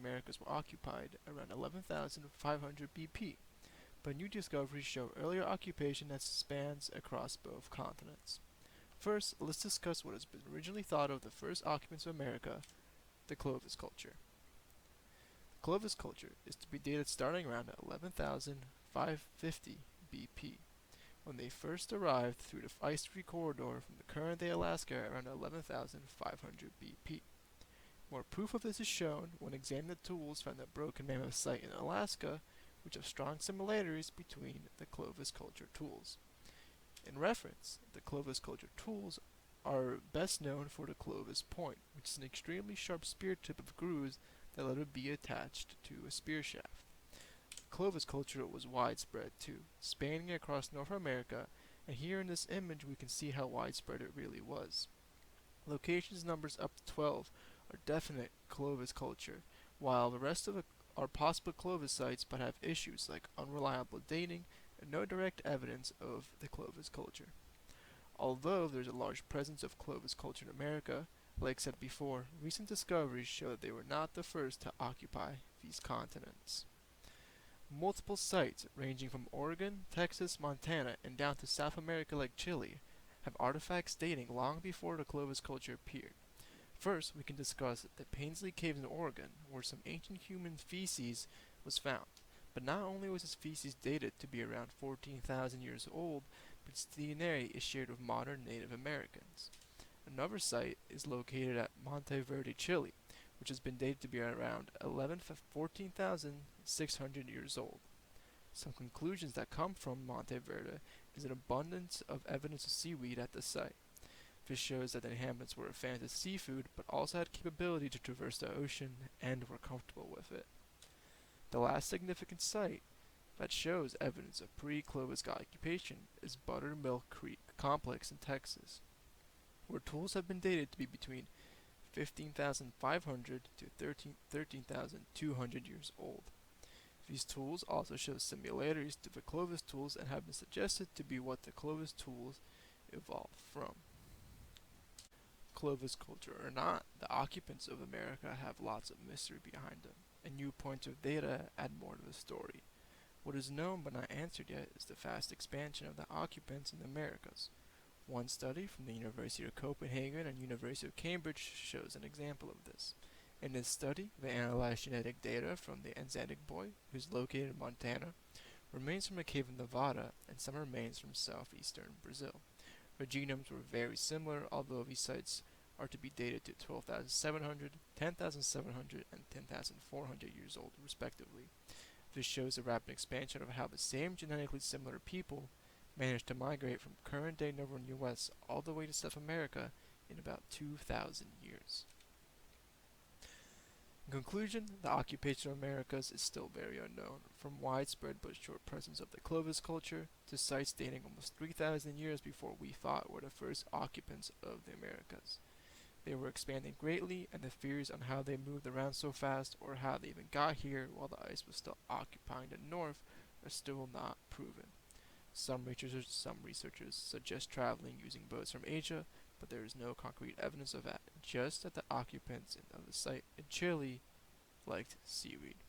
Americas were occupied around 11,500 BP, but new discoveries show earlier occupation that spans across both continents. First, let's discuss what has been originally thought of the first occupants of America, the Clovis culture. The Clovis culture is to be dated starting around 11,550 BP, when they first arrived through the ice-free corridor from the current-day Alaska around 11,500 BP. More proof of this is shown when examining the tools found at Broken Mammoth site in Alaska, which have strong similarities between the Clovis culture tools. In reference, the Clovis culture tools are best known for the Clovis point, which is an extremely sharp spear tip of grooves that let it be attached to a spear shaft. The Clovis culture was widespread too, spanning across North America, and here in this image we can see how widespread it really was. Locations numbers up to 12 are definite Clovis culture, while the rest of it are possible Clovis sites but have issues like unreliable dating and no direct evidence of the Clovis culture. Although there is a large presence of Clovis culture in America, like said before, recent discoveries show that they were not the first to occupy these continents. Multiple sites, ranging from Oregon, Texas, Montana, and down to South America like Chile, have artifacts dating long before the Clovis culture appeared. First, we can discuss the Painsley Caves in Oregon, where some ancient human feces was found. But not only was this feces dated to be around 14,000 years old, but its DNA is shared with modern Native Americans. Another site is located at Monte Verde, Chile, which has been dated to be around 14,600 years old. Some conclusions that come from Monte Verde is an abundance of evidence of seaweed at the site. This shows that the inhabitants were fans of seafood, but also had capability to traverse the ocean and were comfortable with it. The last significant site that shows evidence of pre-Clovis occupation is Buttermilk Creek Complex in Texas, where tools have been dated to be between 15,500 to 13,200 years old. These tools also show similarities to the Clovis tools and have been suggested to be what the Clovis tools evolved from. Clovis culture or not, the occupants of America have lots of mystery behind them, and new points of data add more to the story. What is known but not answered yet is the fast expansion of the occupants in the Americas. One study from the University of Copenhagen and University of Cambridge shows an example of this. In this study, they analyzed genetic data from the Anzac boy, who is located in Montana, remains from a cave in Nevada, and some remains from southeastern Brazil. Their genomes were very similar, although these sites are to be dated to 12,700, 10,700, and 10,400 years old, respectively. This shows a rapid expansion of how the same genetically similar people managed to migrate from current-day northern U.S. all the way to South America in about 2,000 years. In conclusion, the occupation of Americas is still very unknown, from widespread but short presence of the Clovis culture to sites dating almost 3,000 years before we thought were the first occupants of the Americas. They were expanding greatly, and the theories on how they moved around so fast or how they even got here while the ice was still occupying the north are still not proven. Some researchers suggest traveling using boats from Asia, but there is no concrete evidence of that, just that the occupants of the site in Chile liked seaweed.